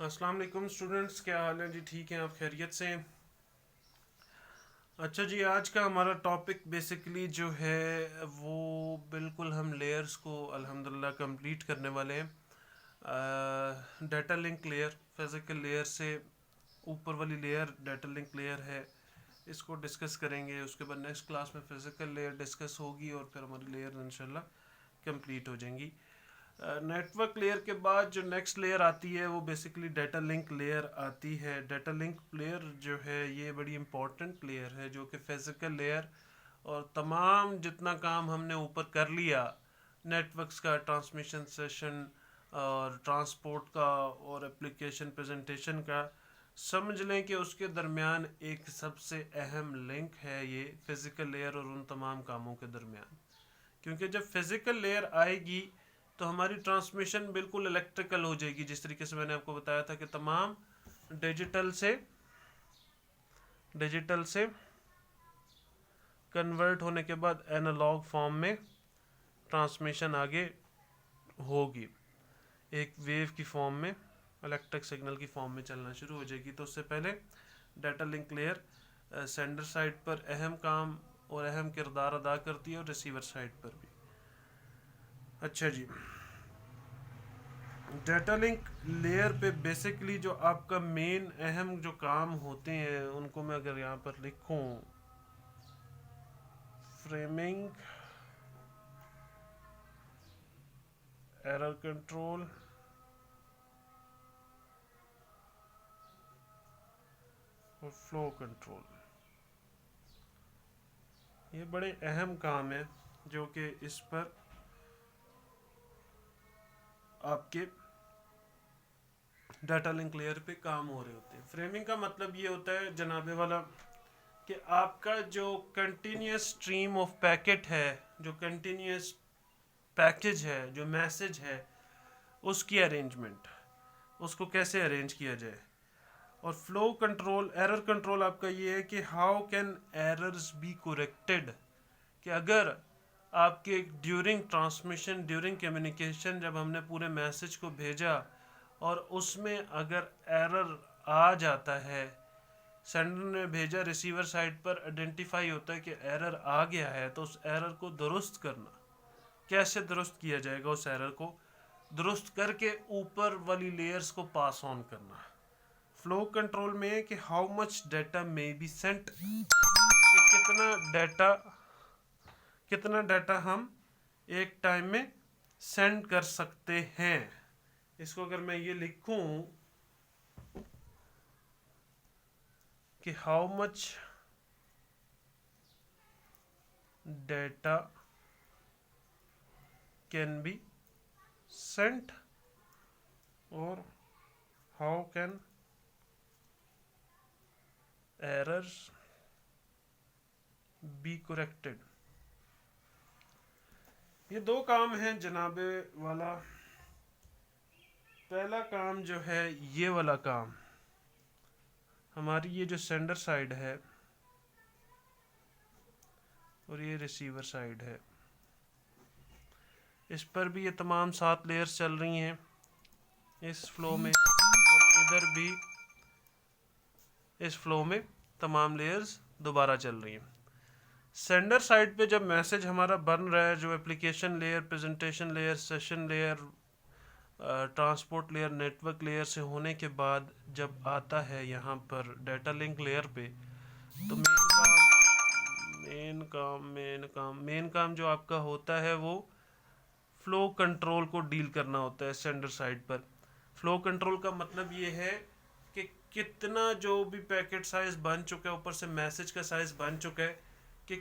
अस्सलाम वालेकुम स्टूडेंट्स, क्या हाल है जी? ठीक हैं आप? खैरियत से? अच्छा जी, आज का हमारा टॉपिक बेसिकली जो है वो बिल्कुल हम लेयर्स को अल्हम्दुलिल्लाह कंप्लीट करने वाले हैं। Data link layer, physical layer से ऊपर वाली लेयर डाटा लिंक लेयर है, इसको डिस्कस करेंगे। उसके बाद नेक्स्ट क्लास में फिज़िकल लेयर डिस्कस होगी और फिर हमारी लेयर इंशाल्लाह कंप्लीट हो जाएंगी। नेटवर्क लेयर के बाद जो नेक्स्ट लेयर आती है वो बेसिकली डाटा लिंक लेयर आती है। डाटा लिंक लेयर जो है ये बड़ी इंपॉर्टेंट लेयर है, जो कि फिज़िकल लेयर और तमाम जितना काम हमने ऊपर कर लिया, नेटवर्क्स का, ट्रांसमिशन सेशन और ट्रांसपोर्ट का और एप्लीकेशन प्रेजेंटेशन का, समझ लें कि उसके दरमियान एक सबसे अहम लिंक है ये फिज़िकल लेयर और उन तमाम कामों के दरमियान। क्योंकि जब फिज़िकल लेयर आएगी तो हमारी ट्रांसमिशन बिल्कुल इलेक्ट्रिकल हो जाएगी। जिस तरीके से मैंने आपको बताया था कि तमाम डिजिटल से कन्वर्ट होने के बाद एनालॉग फॉर्म में ट्रांसमिशन आगे होगी, एक वेव की फॉर्म में, इलेक्ट्रिक सिग्नल की फॉर्म में चलना शुरू हो जाएगी। तो उससे पहले data link layer sender side पर अहम काम और अहम किरदार अदा करती है और रिसीवर साइड पर भी। अच्छा जी, डाटा लिंक लेयर पे बेसिकली जो आपका मेन अहम जो काम होते हैं उनको मैं अगर यहाँ पर लिखूं, फ्रेमिंग, एरर कंट्रोल और फ्लो कंट्रोल, ये बड़े अहम काम है जो कि इस पर आपके डाटा लिंक लेयर पे काम हो रहे होते हैं। फ्रेमिंग का मतलब ये होता है जनाबे वाला कि आपका जो कंटिन्यूस स्ट्रीम ऑफ पैकेट है, जो कंटिन्यूस पैकेज है, जो मैसेज है, उसकी अरेंजमेंट, उसको कैसे अरेंज किया जाए। और फ्लो कंट्रोल, एरर कंट्रोल आपका ये है कि how can errors be corrected, कि अगर आपके ड्यूरिंग ट्रांसमिशन, ड्यूरिंग कम्युनिकेशन, जब हमने पूरे मैसेज को भेजा और उसमें अगर एरर आ जाता है, सेंडर ने भेजा, रिसीवर साइड पर आइडेंटिफाई होता है कि एरर आ गया है, तो उस एरर को दुरुस्त करना, कैसे दुरुस्त किया जाएगा, उस एरर को दुरुस्त करके ऊपर वाली लेयर्स को पास ऑन करना। फ्लो कंट्रोल में कि how much data may be sent, कि कितना डाटा हम एक टाइम में सेंड कर सकते हैं। इसको अगर मैं ये लिखूं कि how much data can be sent और how can errors be corrected, ये दो काम हैं जनाबे वाला। पहला काम जो है ये वाला काम, हमारी ये जो सेंडर साइड है और ये रिसीवर साइड है, इस पर भी ये तमाम 7 लेयर्स चल रही हैं इस फ्लो में, और इधर भी इस फ्लो में तमाम लेयर्स दोबारा चल रही हैं। सेंडर साइड पे जब मैसेज हमारा बन रहा है, जो application layer, presentation layer, session layer, transport layer, network layer से होने के बाद जब आता है यहाँ पर डाटा लिंक लेयर पे, तो मेन काम जो आपका होता है वो फ्लो कंट्रोल को डील करना होता है सेंडर साइड पर। फ्लो कंट्रोल का मतलब ये है कि कितना जो भी पैकेट साइज बन चुका है, ऊपर से मैसेज का साइज बन चुका है, कि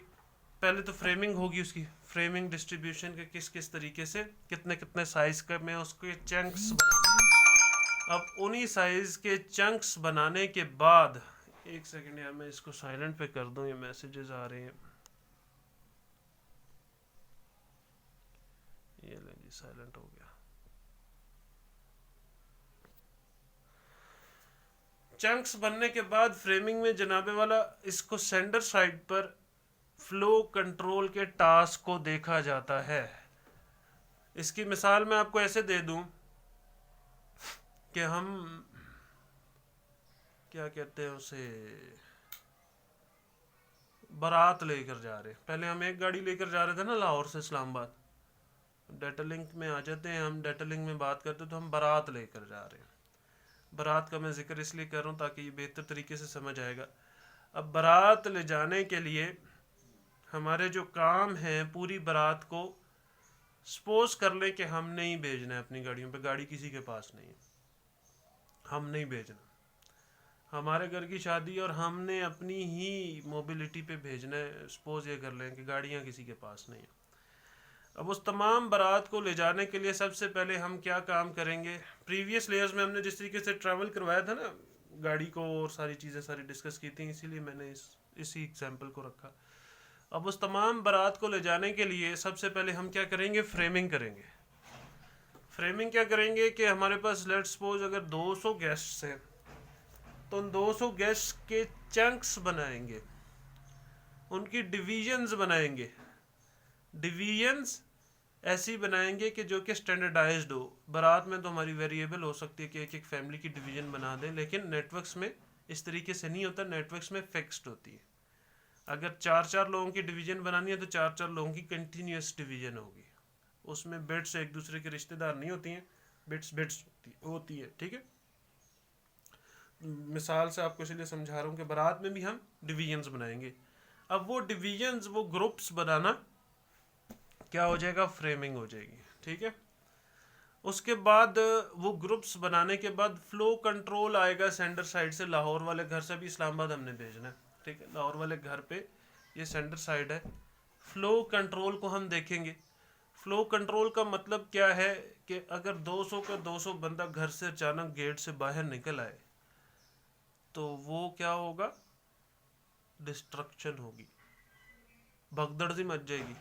पहले तो फ्रेमिंग होगी, उसकी फ्रेमिंग डिस्ट्रीब्यूशन के किस किस तरीके से कितने कितने साइज का मैं उसके चंक्स बनाने। अब उन्हीं साइज के चंक्स बनाने के बाद, एक सेकंड यार मैं इसको साइलेंट पे कर दूं, ये मैसेजेस आ रहे हैं, ये ले जी साइलेंट हो गया। चंक्स बनने के बाद फ्रेमिंग में जनाबे वाला इसको सेंडर साइड पर फ्लो कंट्रोल के टास्क को देखा जाता है। इसकी मिसाल मैं आपको ऐसे दे दूं कि हम क्या कहते हैं उसे, बारात लेकर जा रहे हैं। पहले हम एक गाड़ी लेकर जा रहे थे ना लाहौर से इस्लामाबाद, डाटा लिंक में आ जाते हैं हम, डाटा लिंक में बात करते तो हम बारात लेकर जा रहे हैं। बारात का मैं जिक्र इसलिए कर रहा हूँ ताकि ये बेहतर तरीके से समझ आएगा। अब बारात ले जाने के लिए हमारे जो काम हैं, पूरी बारात को सपोज कर ले कि हम नहीं भेजना है अपनी गाड़ियों पे, गाड़ी किसी के पास नहीं है, हम नहीं भेजना, हमारे घर की शादी और हमने अपनी ही मोबिलिटी पे भेजना है, सपोज ये कर लें कि गाड़ियाँ किसी के पास नहीं है। अब उस तमाम बारात को ले जाने के लिए सबसे पहले हम क्या काम करेंगे, प्रीवियस लेयर्स में हमने जिस तरीके से ट्रैवल करवाया था ना गाड़ी को और सारी चीज़ें सारी डिस्कस की थी, इसीलिए मैंने इसी एग्जाम्पल को रखा। अब उस तमाम बारात को ले जाने के लिए सबसे पहले हम क्या करेंगे, फ्रेमिंग करेंगे। फ्रेमिंग क्या करेंगे कि हमारे पास लेट्स सपोज अगर 200 गेस्ट्स हैं तो उन 200 गेस्ट के चंक्स बनाएंगे, उनकी डिवीजन्स बनाएंगे। डिवीजन्स ऐसी बनाएंगे कि जो कि स्टैंडर्डाइज्ड हो। बारात में तो हमारी वेरिएबल हो सकती है कि एक एक फैमिली की डिवीजन बना दें, लेकिन नेटवर्क्स में इस तरीके से नहीं होता, नेटवर्क्स में फिक्स्ड होती है। अगर 4-4 लोगों की डिवीजन बनानी है तो 4-4 लोगों की कंटिन्यूस डिवीजन होगी, उसमें बिट्स एक दूसरे के रिश्तेदार नहीं होती हैं, बिट्स होती है, ठीक है। मिसाल से आपको इसलिए समझा रहा हूँ कि बारात में भी हम डिवीजन्स बनाएंगे। अब वो डिवीजन्स, वो ग्रुप्स बनाना क्या हो जाएगा, फ्रेमिंग हो जाएगी, ठीक है। उसके बाद वो ग्रुप्स बनाने के बाद फ्लो कंट्रोल आएगा सेंडर साइड से, लाहौर वाले घर से भी इस्लामाबाद हमने भेजना है, ठीक है। लाहौर वाले घर पे ये सेंडर साइड है। फ्लो कंट्रोल को हम देखेंगे। फ्लो कंट्रोल का मतलब क्या है कि अगर 200 का 200 बंदा घर से अचानक गेट से बाहर निकल आए तो वो क्या होगा, डिस्ट्रक्शन होगी, भगदड़ सी मच जाएगी,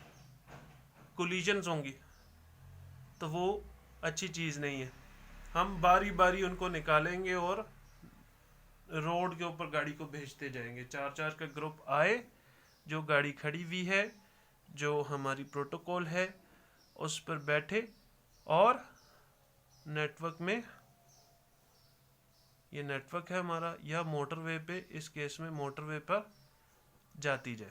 कोलिजन्स होंगी, तो वो अच्छी चीज़ नहीं है। हम बारी बारी उनको निकालेंगे और रोड के ऊपर गाड़ी को भेजते जाएंगे। 4-4 का ग्रुप आए, जो गाड़ी खड़ी हुई है, जो हमारी प्रोटोकॉल है उस पर बैठे और नेटवर्क में, ये नेटवर्क है हमारा या मोटरवे पे, इस केस में मोटरवे पर जाती जाए।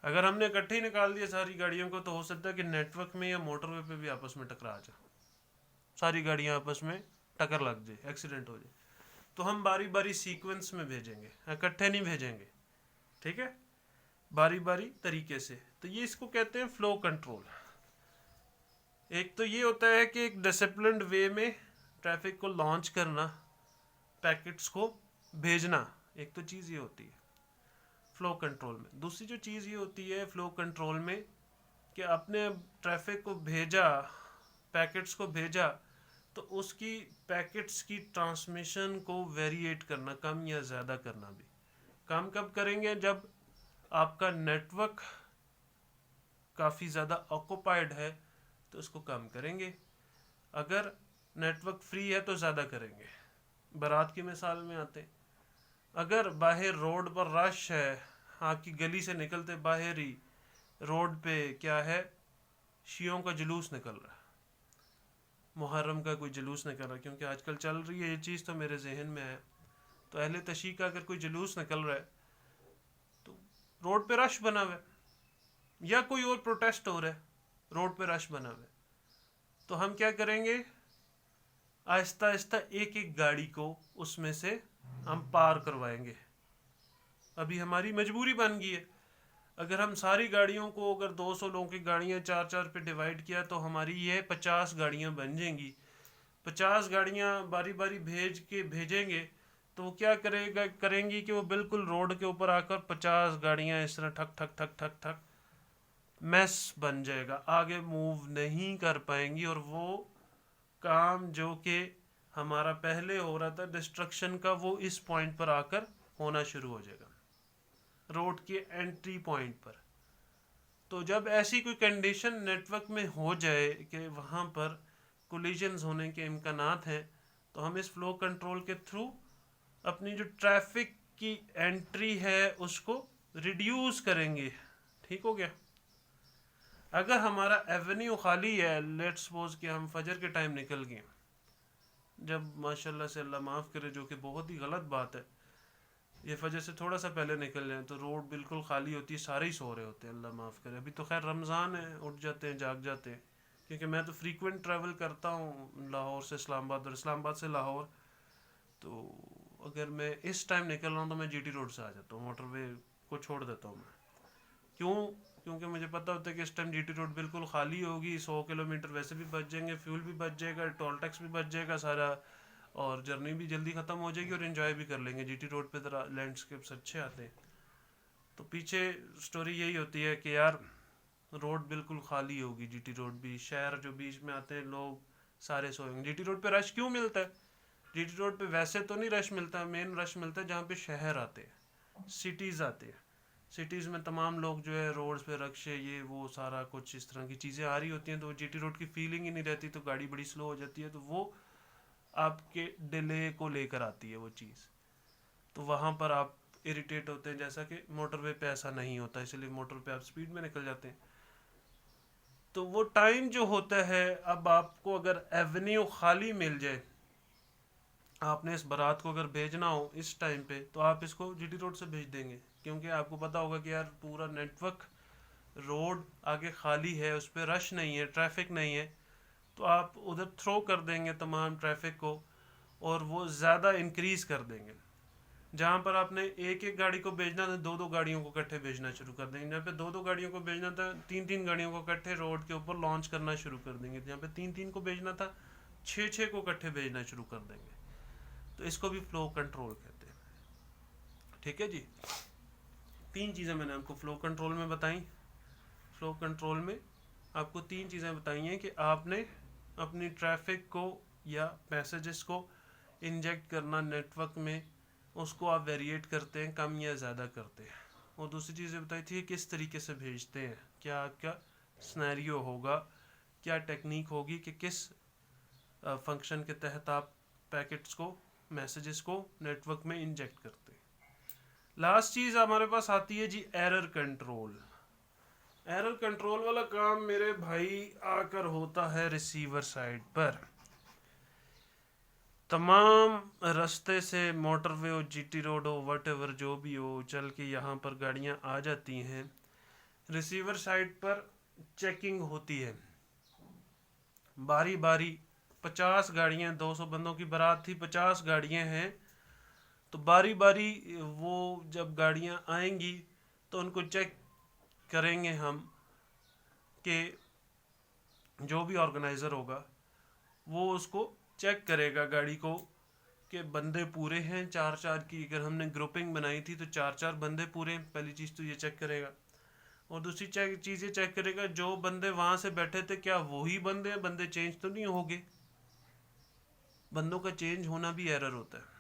अगर हमने इकट्ठे ही निकाल दिया सारी गाड़ियों को तो हो सकता है कि नेटवर्क में या मोटरवे पे भी आपस में टकरा जाए, सारी गाड़ियां आपस में टक्कर लग जाए, एक्सीडेंट हो जाए। तो हम बारी बारी सीक्वेंस में भेजेंगे, इकट्ठे नहीं भेजेंगे, ठीक है, बारी बारी तरीके से। तो ये इसको कहते हैं फ्लो कंट्रोल। एक तो ये होता है कि एक डिसिप्लिन्ड वे में ट्रैफिक को लॉन्च करना, पैकेट्स को भेजना, एक तो चीज़ ये होती है फ्लो कंट्रोल में। दूसरी जो चीज़ ये होती है फ्लो कंट्रोल में कि आपने ट्रैफिक को भेजा, पैकेट्स को भेजा, तो उसकी पैकेट्स की ट्रांसमिशन को वेरिएट करना, कम या ज़्यादा करना भी। कम कब करेंगे, जब आपका नेटवर्क काफ़ी ज़्यादा ऑक्यूपाइड है तो उसको कम करेंगे, अगर नेटवर्क फ्री है तो ज़्यादा करेंगे। बारात की मिसाल में आते, अगर बाहर रोड पर रश है, आपकी गली से निकलते बाहर ही रोड पे क्या है, शियों का जुलूस निकल रहा है, मुहर्रम का कोई जुलूस निकल रहा है, क्योंकि आजकल चल रही है ये चीज़, तो मेरे जहन में है। तो अहले तशी का अगर कोई जुलूस निकल रहा है तो रोड पे रश बना हुआ है, या कोई और प्रोटेस्ट हो रहा है, रोड पे रश बना हुआ है, तो हम क्या करेंगे, आहिस्ता आहिस्ता एक एक गाड़ी को उसमें से हम पार करवाएंगे। अभी हमारी मजबूरी बन गई है, अगर हम सारी गाड़ियों को, अगर 200 लोगों की गाड़ियाँ 4-4 पे डिवाइड किया तो हमारी ये 50 गाड़ियाँ बन जाएंगी। 50 गाड़ियाँ बारी बारी भेजेंगे तो वो क्या करेंगी कि वो बिल्कुल रोड के ऊपर आकर 50 गाड़ियाँ इस तरह ठक ठक ठक ठक ठक मैस बन जाएगा, आगे मूव नहीं कर पाएंगी, और वो काम जो कि हमारा पहले हो रहा था डिस्ट्रक्शन का, वो इस पॉइंट पर आकर होना शुरू हो जाएगा, रोड के एंट्री पॉइंट पर। तो जब ऐसी कोई कंडीशन नेटवर्क में हो जाए कि वहाँ पर कोलिजन्स होने के इम्कानात हैं, तो हम इस फ्लो कंट्रोल के थ्रू अपनी जो ट्रैफिक की एंट्री है उसको रिड्यूस करेंगे, ठीक हो गया। अगर हमारा एवेन्यू खाली है, लेट्स सपोज कि हम फजर के टाइम निकल गए, जब माशाल्लाह से अल्लाह माफ़ करे, जो कि बहुत ही गलत बात है, ये फजर से थोड़ा सा पहले निकल जाए तो रोड बिल्कुल खाली होती है, सारे ही सो रहे होते हैं, अल्लाह माफ़ करे। अभी तो खैर रमज़ान है, उठ जाते हैं, जाग जाते हैं, क्योंकि मैं तो फ्रीक्वेंट ट्रैवल करता हूँ लाहौर से इस्लामाबाद और इस्लामाबाद से लाहौर। तो अगर मैं इस टाइम निकल रहा हूँ तो मैं जीटी रोड से आ जाता हूँ, मोटरवे को छोड़ देता हूँ मैं। क्यों? क्योंकि मुझे पता होता है कि इस टाइम जीटी रोड बिल्कुल खाली होगी, 100 किलोमीटर वैसे भी बच जाएंगे, फ्यूल भी बच जाएगा, टोल टैक्स भी बच जाएगा सारा, और जर्नी भी जल्दी ख़त्म हो जाएगी और इन्जॉय भी कर लेंगे। जीटी रोड पे ज़रा लैंडस्केप्स अच्छे आते हैं। तो पीछे स्टोरी यही होती है कि यार रोड बिल्कुल खाली होगी, जीटी रोड भी, शहर जो बीच में आते हैं लोग सारे सोएंगे। जीटी रोड पे रश क्यों मिलता है? जीटी रोड पे वैसे तो नहीं रश मिलता, मेन रश मिलता है जहाँ पे शहर आते हैं, सिटीज़ आते हैं। सिटीज़ में तमाम लोग जो है रोड्स पे रक्शे ये वो सारा कुछ इस तरह की चीज़ें आ रही होती हैं, तो जीटी रोड की फीलिंग ही नहीं रहती, तो गाड़ी बड़ी स्लो हो जाती है, तो वो आपके डिले को लेकर आती है वो चीज़। तो वहाँ पर आप इरिटेट होते हैं, जैसा कि मोटरवे पे ऐसा नहीं होता, इसलिए मोटर पे आप स्पीड में निकल जाते हैं। तो वो टाइम जो होता है, अब आपको अगर एवेन्यू खाली मिल जाए, आपने इस बारात को अगर भेजना हो इस टाइम पे, तो आप इसको जीटी रोड से भेज देंगे, क्योंकि आपको पता होगा कि यार पूरा नेटवर्क रोड आगे खाली है, उस पर रश नहीं है, ट्रैफिक नहीं है, तो आप उधर थ्रो कर देंगे तमाम ट्रैफिक को और वो ज़्यादा इंक्रीज़ कर देंगे। जहाँ पर आपने एक एक गाड़ी को भेजना था, दो दो गाड़ियों को इकट्ठे भेजना शुरू कर देंगे। जहाँ पे दो दो गाड़ियों को भेजना था, तीन तीन गाड़ियों को इकट्ठे रोड के ऊपर लॉन्च करना शुरू कर देंगे। जहाँ पे तीन तीन को भेजना था, छः छः को इकट्ठे भेजना शुरू कर देंगे। तो इसको भी फ्लो कंट्रोल कहते हैं। ठीक है जी, तीन चीज़ें मैंने आपको फ्लो कंट्रोल में बताई। फ्लो कंट्रोल में आपको तीन चीज़ें बताई हैं कि आपने अपनी ट्रैफिक को या मैसेजेस को इंजेक्ट करना नेटवर्क में, उसको आप वेरिएट करते हैं, कम या ज़्यादा करते हैं। और दूसरी चीज़ें बताई थी किस तरीके से भेजते हैं, क्या आपका स्नैरियो होगा, क्या टेक्निक होगी कि किस फंक्शन के तहत आप पैकेट्स को, मैसेजेस को नेटवर्क में इंजेक्ट करते हैं। लास्ट चीज़ हमारे पास आती है जी एरर कंट्रोल। एरर कंट्रोल वाला काम मेरे भाई आकर होता है रिसीवर साइड पर। तमाम रास्ते से मोटरवे हो, जीटी रोड हो, वट जो भी हो, चल के यहाँ पर गाड़ियाँ आ जाती हैं। रिसीवर साइड पर चेकिंग होती है बारी बारी। 50 गाड़ियाँ, 200 बंदों की बारात थी, 50 गाड़ियाँ हैं, तो बारी बारी वो जब गाड़ियाँ आएंगी तो उनको चेक करेंगे हम, कि जो भी ऑर्गेनाइज़र होगा वो उसको चेक करेगा गाड़ी को कि बंदे पूरे हैं। चार चार की अगर हमने ग्रुपिंग बनाई थी तो चार चार बंदे पूरे हैं, पहली चीज़ तो ये चेक करेगा। और दूसरी चीज़ ये चेक करेगा जो बंदे वहाँ से बैठे थे क्या वही बंदे हैं, बंदे चेंज तो नहीं हो गए। बंदों का चेंज होना भी एरर होता है।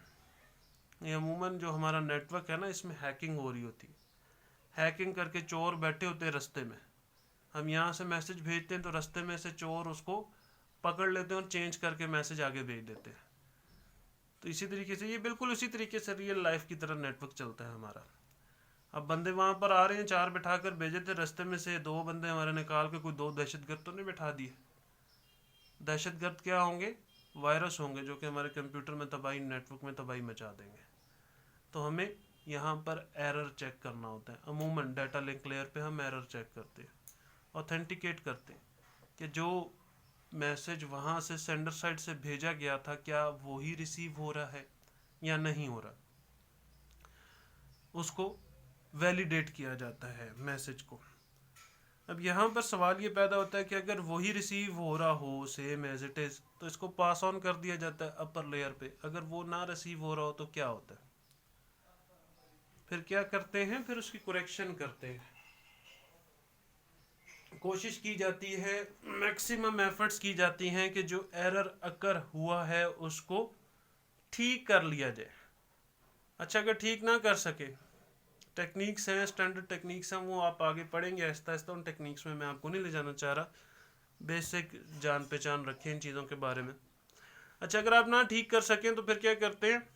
ये अमूमन जो हमारा नेटवर्क है ना, इसमें हैकिंग हो रही होती है। हैकिंग करके चोर बैठे होते हैं रास्ते में, हम यहाँ से मैसेज भेजते हैं तो रास्ते में से चोर उसको पकड़ लेते हैं और चेंज करके मैसेज आगे भेज देते हैं। तो इसी तरीके से ये बिल्कुल उसी तरीके से रियल लाइफ की तरह नेटवर्क चलता है हमारा। अब बंदे वहाँ पर आ रहे हैं, चार बिठा कर भेजे थे, रास्ते में से दो बंदे हमारे निकाल के कोई दो दहशतगर्द तो नहीं बिठा दिए। दहशतगर्द क्या होंगे? वायरस होंगे, जो कि हमारे कंप्यूटर में तबाही, नेटवर्क में तबाही मचा देंगे। तो हमें यहाँ पर एरर चेक करना होता है। अमूमन डाटा लिंक लेयर पे हम एरर चेक करते हैं, ऑथेंटिकेट करते हैं कि जो मैसेज वहाँ से सेंडर साइड से भेजा गया था क्या वही रिसीव हो रहा है या नहीं हो रहा। उसको वैलिडेट किया जाता है मैसेज को। अब यहाँ पर सवाल ये पैदा होता है कि अगर वही रिसीव हो रहा हो सेम एज इट इज़, तो इसको पास ऑन कर दिया जाता है अपर लेयर पे। अगर वो ना रिसीव हो रहा हो तो क्या होता है? फिर क्या करते हैं? फिर उसकी करेक्शन करते हैं। कोशिश की जाती है, मैक्सिमम एफर्ट्स की जाती हैं कि जो एरर अकर हुआ है उसको ठीक कर लिया जाए। अच्छा, अगर ठीक ना कर सके, टेक्निक्स हैं, स्टैंडर्ड टेक्निक्स हैं, वो आप आगे पढ़ेंगे आहिस्ता आहिस्ता। उन टेक्निक्स में मैं आपको नहीं ले जाना चाह रहा, बेसिक जान पहचान रखें इन चीज़ों के बारे में। अच्छा, अगर आप ना ठीक कर सकें तो फिर क्या करते हैं?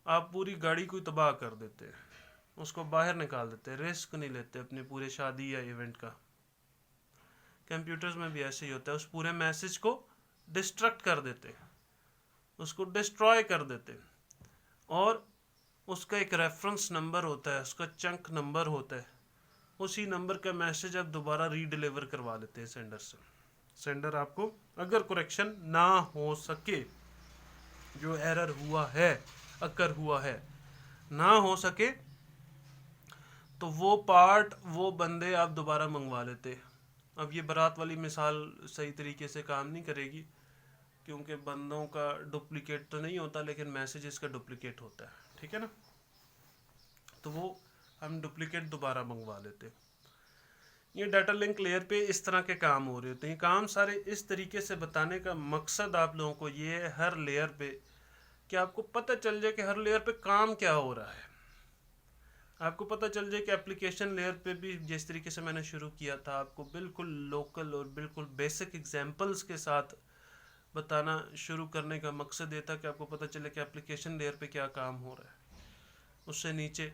आप पूरी गाड़ी को तबाह कर देते हैं, उसको बाहर निकाल देते हैं, रिस्क नहीं लेते अपने पूरे शादी या इवेंट का। कंप्यूटर्स में भी ऐसे ही होता है, उस पूरे मैसेज को डिस्ट्रक्ट कर देते, उसको डिस्ट्रॉय कर देते, और उसका एक रेफरेंस नंबर होता है, उसका चंक नंबर होता है, उसी नंबर का मैसेज आप दोबारा रीडिलीवर करवा लेते हैं सेंडर से। सेंडर आपको अगर करेक्शन ना हो सके, जो एरर हुआ है, अकर हुआ है, ना हो सके, तो वो पार्ट वो बंदे आप दोबारा मंगवा लेते। अब ये बारात वाली मिसाल सही तरीके से काम नहीं करेगी, क्योंकि बंदों का डुप्लीकेट तो नहीं होता, लेकिन मैसेजेस का डुप्लीकेट होता है, ठीक है ना। तो वो हम डुप्लीकेट दोबारा मंगवा लेते। ये डाटा लिंक लेयर पे इस तरह के काम हो रहे होते हैं। काम सारे इस तरीके से बताने का मकसद आप लोगों को ये है, हर लेयर पे, कि आपको पता चल जाए कि हर लेयर पे काम क्या हो रहा है। आपको पता चल जाए कि एप्लीकेशन लेयर पे भी जिस तरीके से मैंने शुरू किया था, आपको बिल्कुल लोकल और बिल्कुल बेसिक एग्जांपल्स के साथ बताना शुरू करने का मकसद ये था कि आपको पता चले कि एप्लीकेशन लेयर पे क्या काम हो रहा है, उससे नीचे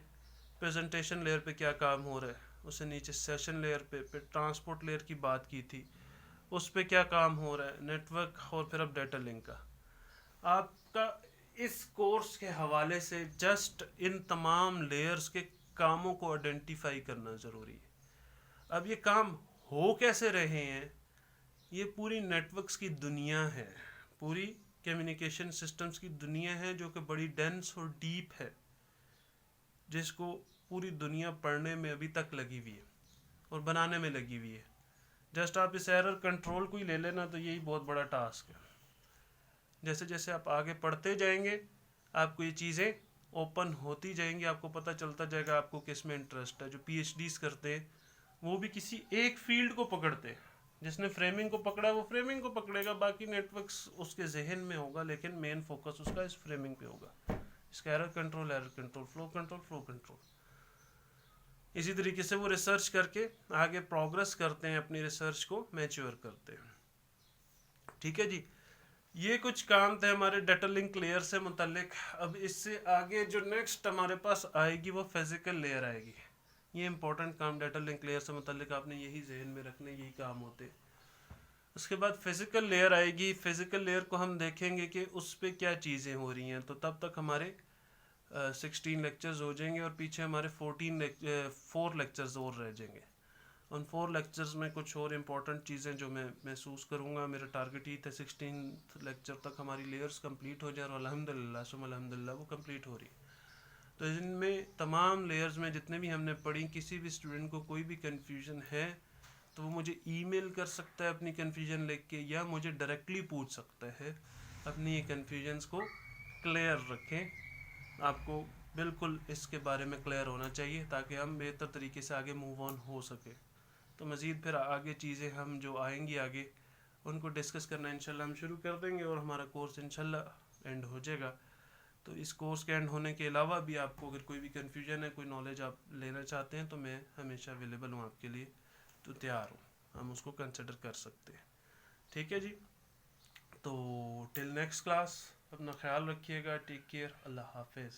प्रेजेंटेशन लेयर पे क्या काम हो रहा है, उससे नीचे सेशन लेयर पे, फिर ट्रांसपोर्ट लेयर की बात की थी, उस पे क्या काम हो रहा है, नेटवर्क, और फिर अब डाटा लिंक का। आपका इस कोर्स के हवाले से जस्ट इन तमाम लेयर्स के कामों को आइडेंटिफाई करना ज़रूरी है। अब ये काम हो कैसे रहे हैं, ये पूरी नेटवर्क्स की दुनिया है, पूरी कम्युनिकेशन सिस्टम्स की दुनिया है, जो कि बड़ी डेंस और डीप है, जिसको पूरी दुनिया पढ़ने में अभी तक लगी हुई है और बनाने में लगी हुई है। जस्ट आप इस एरर कंट्रोल को ही ले लेना तो यही बहुत बड़ा टास्क है। जैसे जैसे आप आगे पढ़ते जाएंगे, आपको ये चीज़ें ओपन होती जाएंगी, आपको पता चलता जाएगा आपको किस में इंटरेस्ट है। जो पीएचडीज करते हैं वो भी किसी एक फील्ड को पकड़ते हैं, जिसने फ्रेमिंग को पकड़ा है वो फ्रेमिंग को पकड़ेगा, बाकी नेटवर्क्स उसके जहन में होगा, लेकिन मेन फोकस उसका इस फ्रेमिंग पे होगा। इसका error control, flow control, flow control. इसी तरीके से वो रिसर्च करके आगे प्रोग्रेस करते हैं, अपनी रिसर्च को मैच्योर करते हैं, ठीक है जी। ये कुछ काम थे हमारे डाटा लिंक लेयर से मुतल्लिक। अब इससे आगे जो नेक्स्ट हमारे पास आएगी वो फिजिकल लेयर आएगी। ये इंपॉर्टेंट काम डाटा लिंक लेयर से मुतल्लिक आपने यही जहन में रखने, यही काम होते। उसके बाद फिजिकल लेयर आएगी। फिजिकल लेयर को हम देखेंगे कि उस पर क्या चीज़ें हो रही हैं। तो तब तक हमारे 16 लेक्चर्स हो जाएंगे और पीछे हमारे 4 लेक्चर्स और रह जाएंगे। उन 4 लेक्चर्स में कुछ और इम्पोर्टेंट चीज़ें जो मैं महसूस करूँगा, मेरा टारगेट ही था 16 लेक्चर तक हमारी लेयर्स कंप्लीट हो जाए, और अल्हम्दुलिल्लाह सुम्मा अल्हम्दुलिल्लाह वो कंप्लीट हो रही। तो इनमें तमाम लेयर्स में जितने भी हमने पढ़ी, किसी भी स्टूडेंट को कोई भी कन्फ्यूजन है तो वो मुझे ईमेल कर सकता है अपनी कन्फ्यूजन लिख के, या मुझे डायरेक्टली पूछ सकता है। अपनी ये कन्फ्यूजन्स को क्लियर रखें। आपको बिल्कुल इसके बारे में क्लियर होना चाहिए ताकि हम बेहतर तरीके से आगे मूव ऑन हो सके। तो मज़ीद फिर आगे चीज़ें हम जो आएंगी आगे उनको डिस्कस करना इंशाल्लाह हम शुरू कर देंगे, और हमारा कोर्स इंशाल्लाह एंड हो जाएगा। तो इस कोर्स के एंड होने के अलावा भी आपको अगर कोई भी कन्फ्यूजन है, कोई नॉलेज आप लेना चाहते हैं, तो मैं हमेशा अवेलेबल हूँ आपके लिए, तो तैयार हूँ, हम उसको कंसिडर कर सकते हैं, ठीक है जी। तो टिल नेक्स्ट क्लास अपना ख्याल रखिएगा, टेक केयर, अल्लाह हाफिज़।